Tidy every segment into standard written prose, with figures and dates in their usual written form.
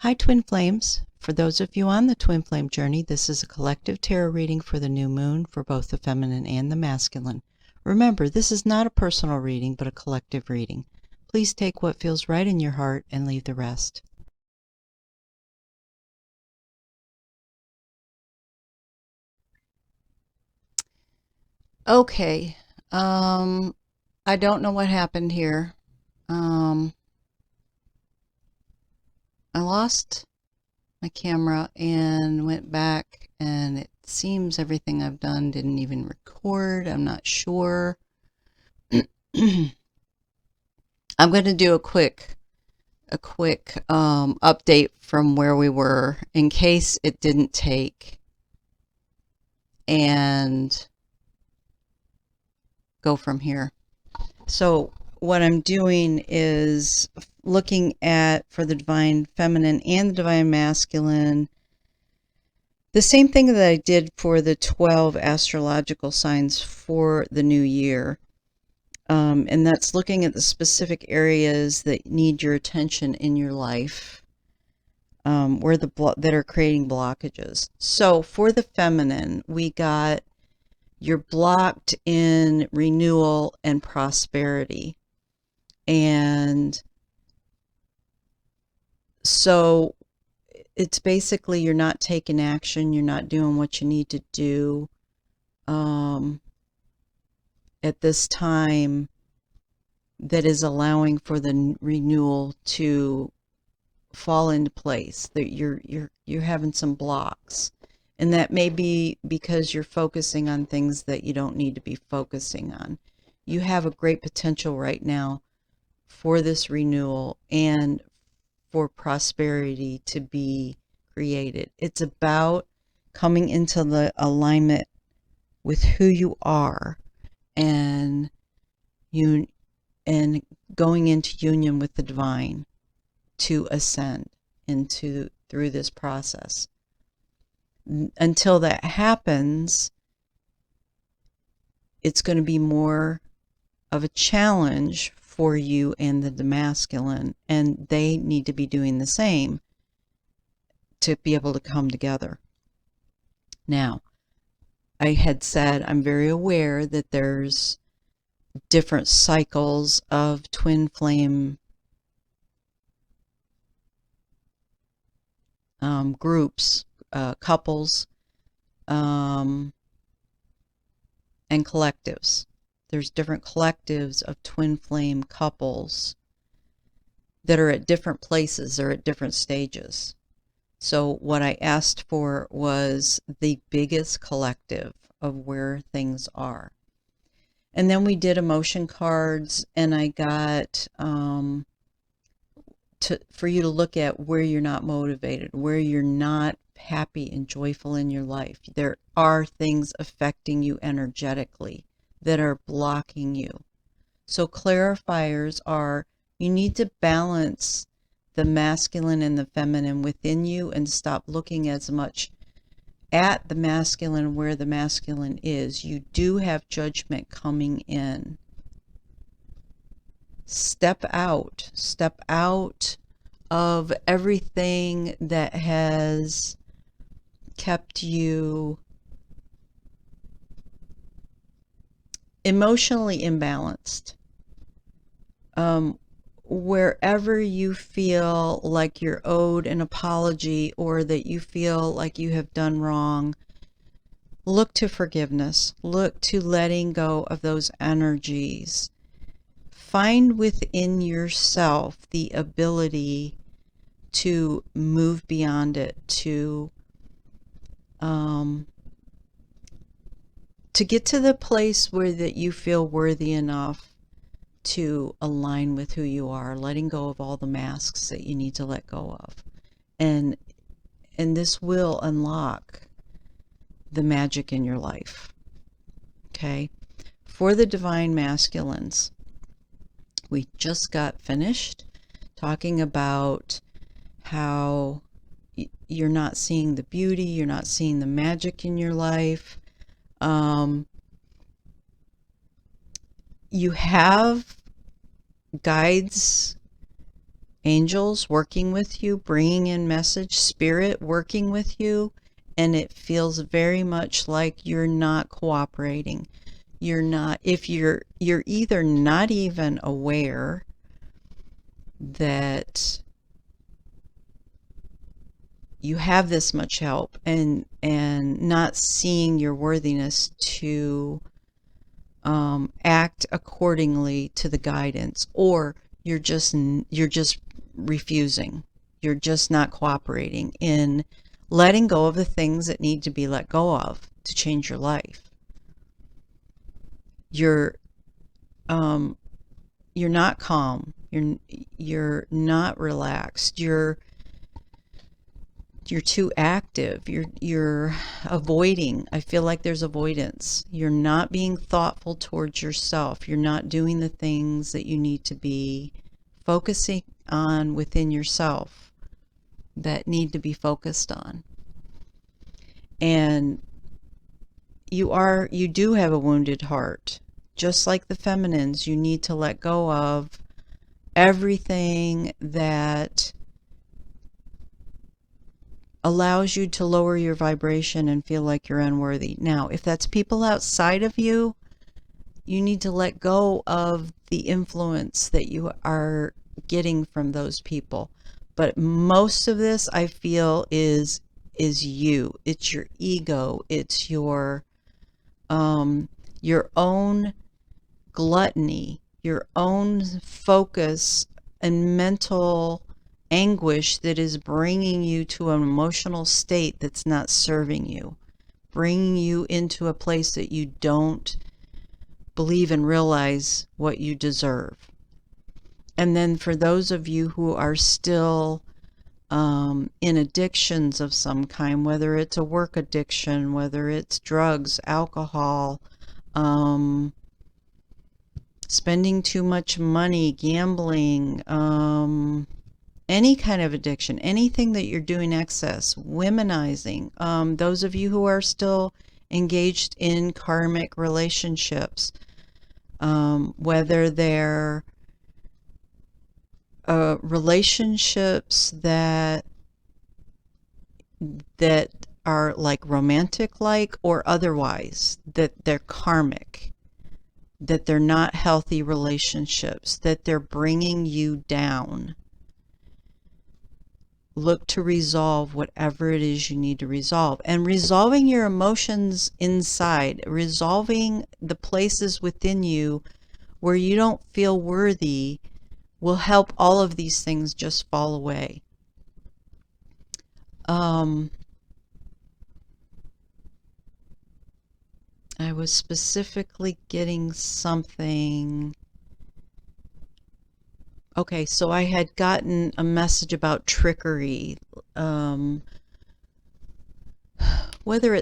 Hi, Twin Flames. For those of you on the Twin Flame journey, this is a collective tarot reading for the new moon for both the feminine and the masculine. Remember, this is not a personal reading, but a collective reading. Please take what feels right in your heart and leave the rest. Okay, I don't know what happened here. I lost my camera and went back, and it seems everything I've done didn't even record. I'm not sure. I'm going to do a quick update from where we were in case it didn't take, and go from here. So what I'm doing is looking at, for the divine feminine and the divine masculine, the same thing that I did for the 12 astrological signs for the new year. And that's looking at the specific areas that need your attention in your life, where that are creating blockages. So for the feminine, we got you're blocked in renewal and prosperity. And so it's basically you're not taking action, you're not doing what you need to do at this time that is allowing for the renewal to fall into place. That you're having some blocks, and that may be because you're focusing on things that you don't need to be focusing on. You have a great potential right now for this renewal and for prosperity to be created. It's about coming into the alignment with who you are, and going into union with the divine to ascend through this process. Until that happens, it's going to be more of a challenge for you and the masculine, and they need to be doing the same to be able to come together. Now, I had said I'm very aware that there's different cycles of twin flame groups, couples, and collectives. There's different collectives of twin flame couples that are at different places or at different stages. So what I asked for was the biggest collective of where things are. And then we did emotion cards, and I got for you to look at where you're not motivated, where you're not happy and joyful in your life. There are things affecting you energetically that are blocking you. So clarifiers are, you need to balance the masculine and the feminine within you and stop looking as much at the masculine where the masculine is. You do have judgment coming in. Step out of everything that has kept you emotionally imbalanced. Wherever you feel like you're owed an apology or that you feel like you have done wrong, look to forgiveness. Look to letting go of those energies. Find within yourself the ability to move beyond it, to get to the place where that you feel worthy enough to align with who you are, letting go of all the masks that you need to let go of. And this will unlock the magic in your life. Okay? For the divine masculines, we just got finished talking about how you're not seeing the beauty, you're not seeing the magic in your life. You have guides angels working with you, bringing in message, spirit working with you, and it feels very much like you're not cooperating. You're not, if you're either not even aware that you have this much help, and not seeing your worthiness to act accordingly to the guidance, or you're just refusing. You're just not cooperating in letting go of the things that need to be let go of to change your life. You're not calm. You're not relaxed. You're too active. You're avoiding. I feel like there's avoidance. You're not being thoughtful towards yourself. You're not doing the things that you need to be focusing on within yourself that need to be focused on. And you do have a wounded heart. Just like the feminines, you need to let go of everything that allows you to lower your vibration and feel like you're unworthy. Now, if that's people outside of you, you need to let go of the influence that you are getting from those people. But most of this, I feel, is you. It's your ego. It's your own gluttony, your own focus and mental anguish that is bringing you to an emotional state that's not serving you, bringing you into a place that you don't believe and realize what you deserve. And then for those of you who are still in addictions of some kind, whether it's a work addiction, whether it's drugs, alcohol, spending too much money, gambling, any kind of addiction, anything that you're doing excess, womenizing, those of you who are still engaged in karmic relationships, whether they're relationships that are like romantic like or otherwise, that they're karmic, that they're not healthy relationships, that they're bringing you down. Look to resolve whatever it is you need to resolve. And resolving your emotions inside, resolving the places within you where you don't feel worthy, will help all of these things just fall away. I was specifically getting something. Okay, so I had gotten a message about trickery. Whether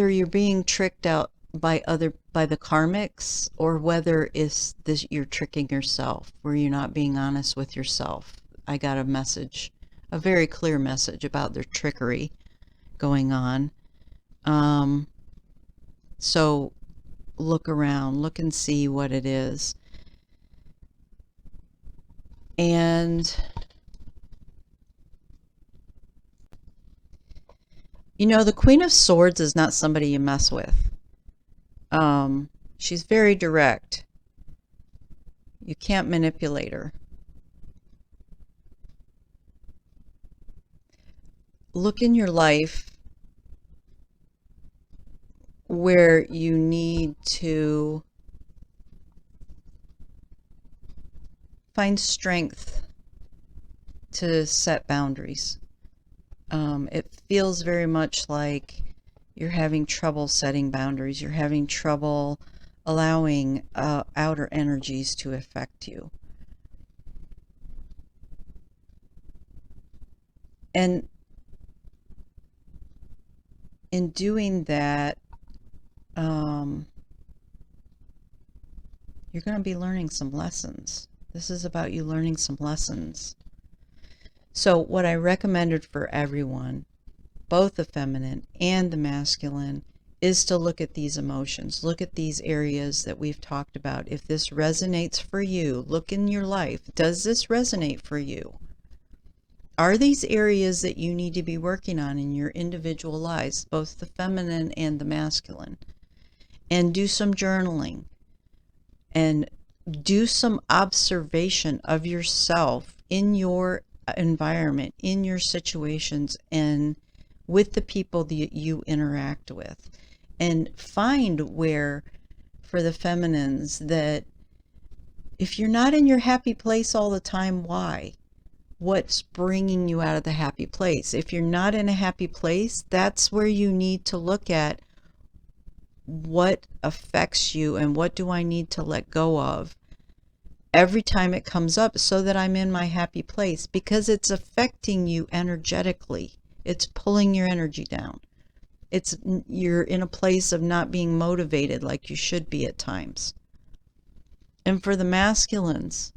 you're being tricked out by the karmics, or whether it's this you're tricking yourself, where you're not being honest with yourself. I got a message, a very clear message about their trickery going on. So look around, look and see what it is. And you know, the Queen of Swords is not somebody you mess with. She's very direct. You can't manipulate her. Look in your life where you need to find strength to set boundaries. It feels very much like you're having trouble setting boundaries. You're having trouble allowing outer energies to affect you. And in doing that, you're going to be learning some lessons. This is about you learning some lessons. So what I recommended for everyone, both the feminine and the masculine, is to look at these emotions, look at these areas that we've talked about. If this resonates for you, look in your life. Does this resonate for you? Are these areas that you need to be working on in your individual lives, both the feminine and the masculine? And do some journaling and do some observation of yourself in your environment, in your situations, and with the people that you interact with. And find where, for the feminines, that if you're not in your happy place all the time, why? What's bringing you out of the happy place? If you're not in a happy place, that's where you need to look at what affects you and what do I need to let go of every time it comes up so that I'm in my happy place, because it's affecting you energetically. It's pulling your energy down. You're in a place of not being motivated like you should be at times. And for the masculines,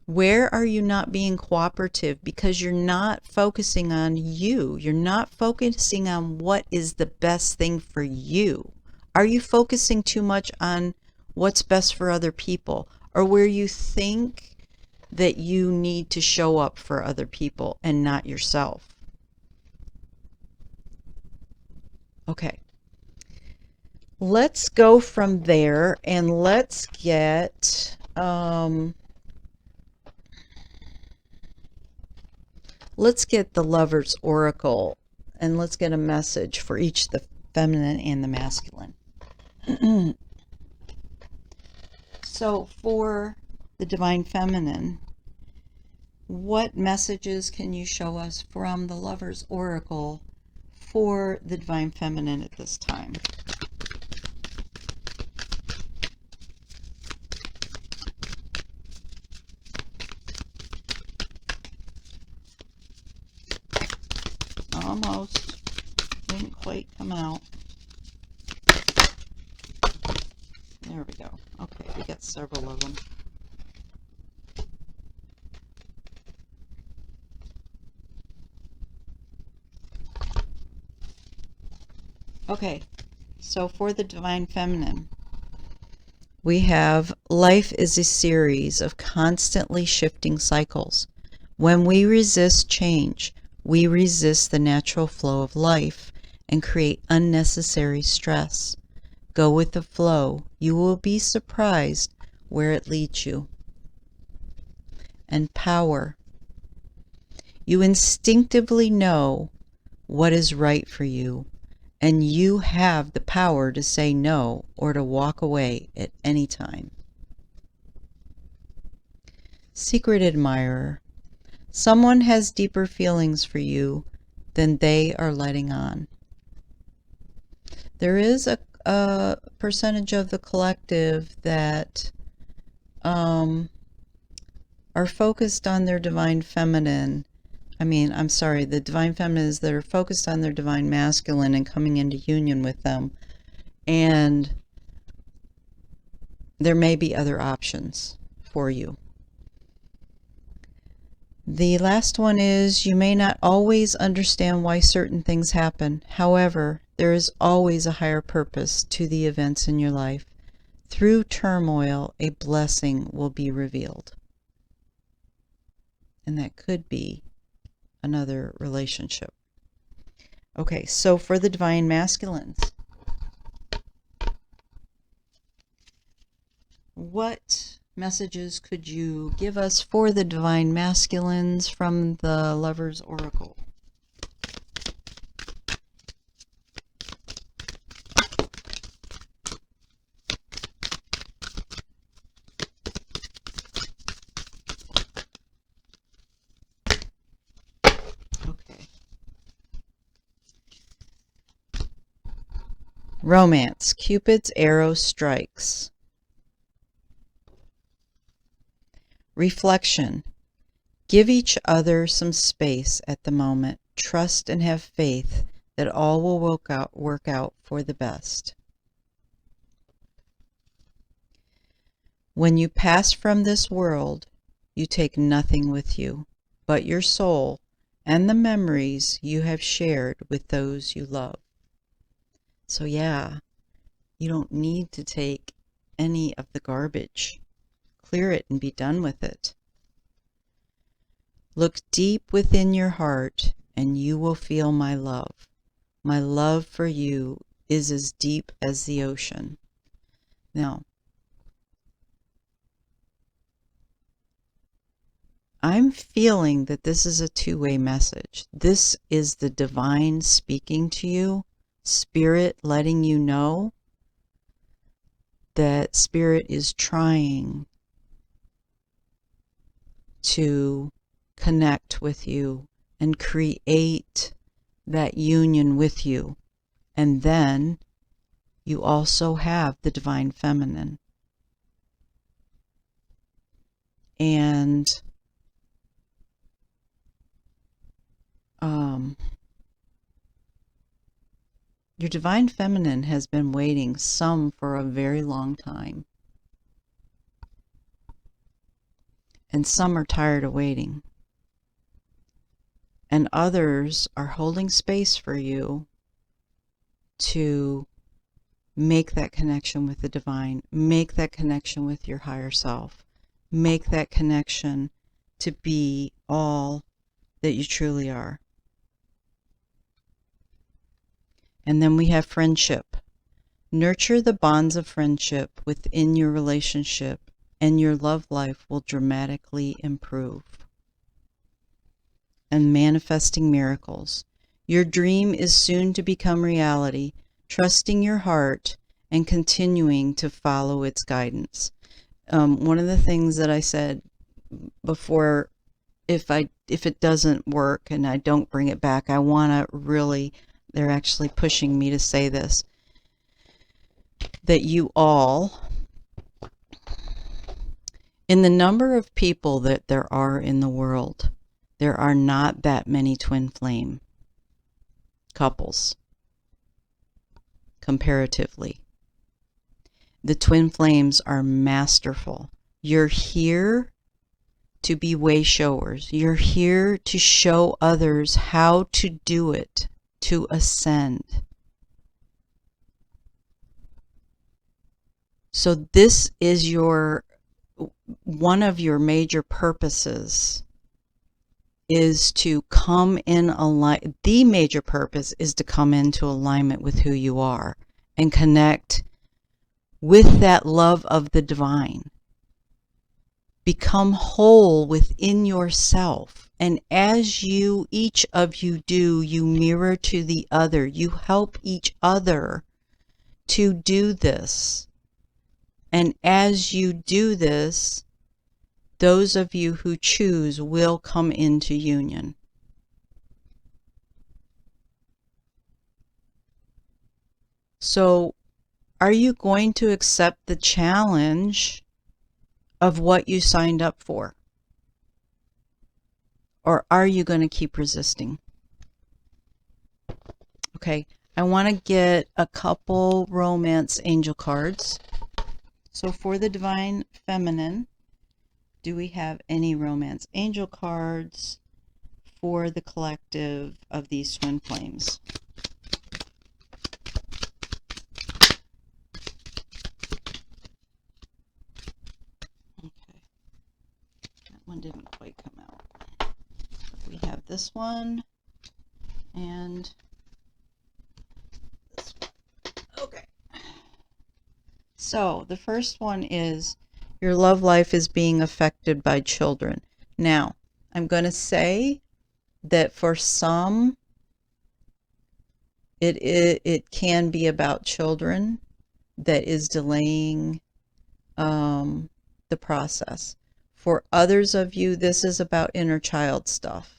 where are you not being cooperative because you're not focusing on you? You're not focusing on what is the best thing for you. Are you focusing too much on what's best for other people, or where you think that you need to show up for other people and not yourself? Okay. Let's go from there and let's get the Lover's Oracle, and let's get a message for each, the feminine and the masculine. So for the Divine Feminine, what messages can you show us from the Lover's Oracle for the Divine Feminine at this time? Almost. Didn't quite come out. There we go. Okay, we got several of them. Okay, so for the Divine Feminine, we have life is a series of constantly shifting cycles. When we resist change, we resist the natural flow of life and create unnecessary stress. Go with the flow. You will be surprised where it leads you. And power. You instinctively know what is right for you, and you have the power to say no or to walk away at any time. Secret admirer. Someone has deeper feelings for you than they are letting on. There is a percentage of the collective that are focused on their Divine Feminine. The Divine Feminines that are focused on their Divine Masculine and coming into union with them. And there may be other options for you. The last one is, you may not always understand why certain things happen. However, there is always a higher purpose to the events in your life. Through turmoil, a blessing will be revealed. And that could be another relationship. Okay, so for the Divine Masculines, what messages could you give us for the Divine Masculines from the Lover's Oracle? Okay. Romance. Cupid's arrow strikes. Reflection. Give each other some space at the moment. Trust and have faith that all will work out for the best. When you pass from this world, you take nothing with you but your soul and the memories you have shared with those you love. So yeah, you don't need to take any of the garbage. Clear it and be done with it. Look deep within your heart and you will feel my love. My love for you is as deep as the ocean. Now, I'm feeling that this is a two-way message. This is the divine speaking to you, spirit letting you know that spirit is trying to connect with you and create that union with you. And then you also have the divine feminine. And your divine feminine has been waiting, some for a very long time. And some are tired of waiting. And others are holding space for you to make that connection with the divine, make that connection with your higher self, make that connection to be all that you truly are. And then we have friendship. Nurture the bonds of friendship within your relationship, and your love life will dramatically improve. And manifesting miracles. Your dream is soon to become reality, trusting your heart and continuing to follow its guidance. One of the things that I said before, if it doesn't work and I don't bring it back, I want to really, they're actually pushing me to say this, that you all, in the number of people that there are in the world, there are not that many twin flame couples, comparatively. The twin flames are masterful. You're here to be way showers. You're here to show others how to do it, to ascend. So this is one of your major purposes is to come in alignment. The major purpose is to come into alignment with who you are and connect with that love of the divine. Become whole within yourself. And as each of you do, you mirror to the other. You help each other to do this. And as you do this, those of you who choose will come into union. So, are you going to accept the challenge of what you signed up for? Or are you going to keep resisting? Okay, I want to get a couple romance angel cards. So for the divine feminine, do we have any romance angel cards for the collective of these twin flames? Okay, that one didn't quite come out. We have this one and this one. Okay. So the first one is your love life is being affected by children. Now, I'm going to say that for some, it can be about children that is delaying the process. For others of you, this is about inner child stuff,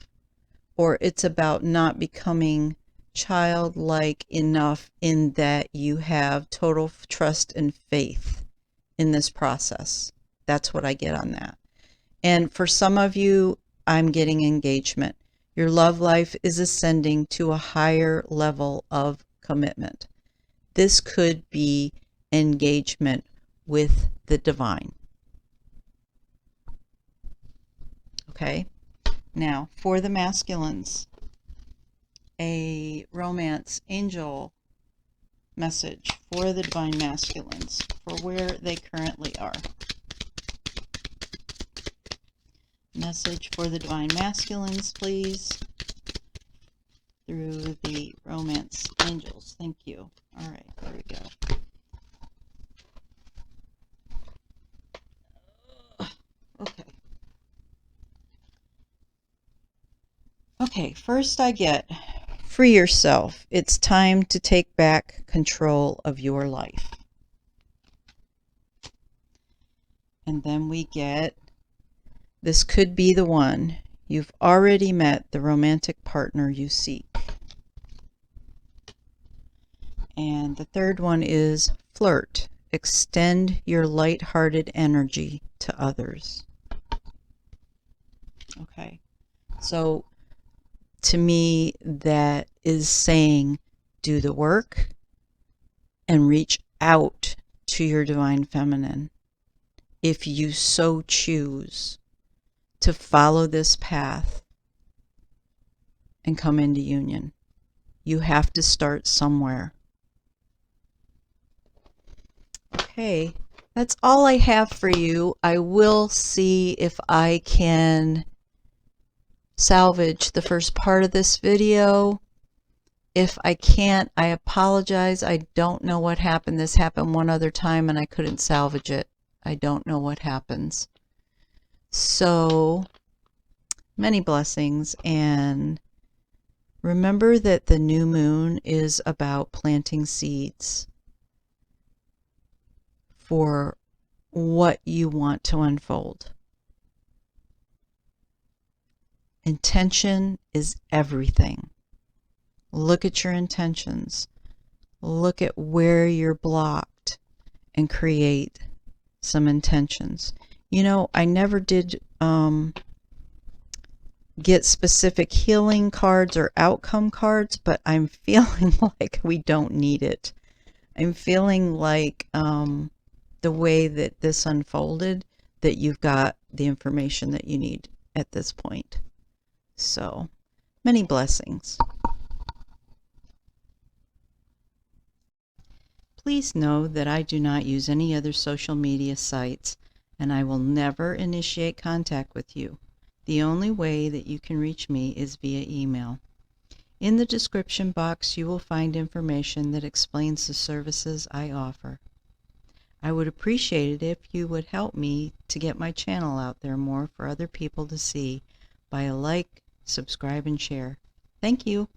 or it's about not becoming childlike enough in that you have total trust and faith in this process. That's what I get on that. And for some of you, I'm getting engagement. Your love life is ascending to a higher level of commitment. This could be engagement with the divine. Okay? Now, for the masculines, a romance angel message for the Divine Masculines for where they currently are. Message for the Divine Masculines, please, through the Romance Angels. Thank you. All right, there we go. Okay. Okay, first I get, free yourself. It's time to take back control of your life. And then we get, this could be the one. You've already met the romantic partner you seek. And the third one is flirt. Extend your light-hearted energy to others. Okay, so to me, that is saying do the work and reach out to your divine feminine. If you so choose to follow this path and come into union, you have to start somewhere. Okay, that's all I have for you. I will see if I can salvage the first part of this video. If I can't, I apologize. I don't know what happened. This happened one other time and I couldn't salvage it. I don't know what happens. So, many blessings, and remember that the new moon is about planting seeds for what you want to unfold. Intention is everything. Look at your intentions. Look at where you're blocked and create some intentions. You know, I never did get specific healing cards or outcome cards, but I'm feeling like we don't need it. I'm feeling like the way that this unfolded, that you've got the information that you need at this point. So, many blessings. Please know that I do not use any other social media sites, and I will never initiate contact with you. The only way that you can reach me is via email. In the description box, you will find information that explains the services I offer. I would appreciate it if you would help me to get my channel out there more for other people to see by a like, subscribe, and share. Thank you.